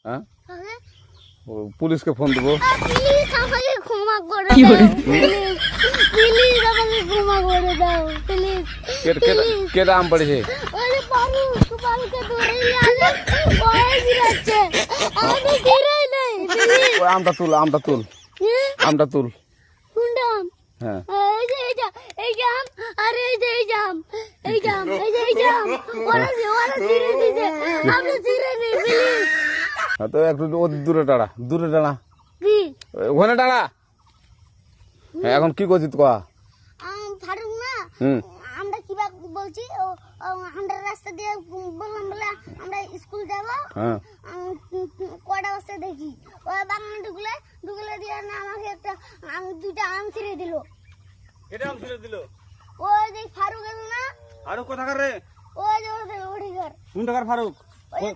হ্যাঁ কাকে? পুলিশকে ফোন দেবো। প্লিজ আমাকে ক্ষমা করে দাও প্লিজ প্লিজ আমাকে ক্ষমা করে দাও প্লিজ কেটে আম পড়েছে। ওরে পারুকে ধরে নিয়ে আসে ওই গিরাচ্ছে আমি গিরাই নাই প্লিজ ওই আমটা তুল আমটা তুল। কোনটা আম? হ্যাঁ এই জাম আরে এই জাম ওরা ছিঁড়ে দিছে আমি ছিঁড়ে নি প্লিজ তো একটু দূরে দাঁড়া কি ওখানে দাঁড়া। হ্যাঁ এখন কি করছিস কয়া? ফারুক না হুম আমরা কিবা বলছি আমরা রাস্তা দিয়ে বললাম বলে আমরা স্কুল যাব হ্যাঁ কয়টা বস্তা দেখি ওই বাগানে ঢুকলে দিয়ে না আমাকে একটা দুইটা আম ছিঁড়ে দিল। এটা আম ছিঁড়ে দিল? ওই যে ফারুক এলো না ফারুক কোথাকার রে? ওই যে ওঠি ঘর কোন টাকার ফারুক? ওই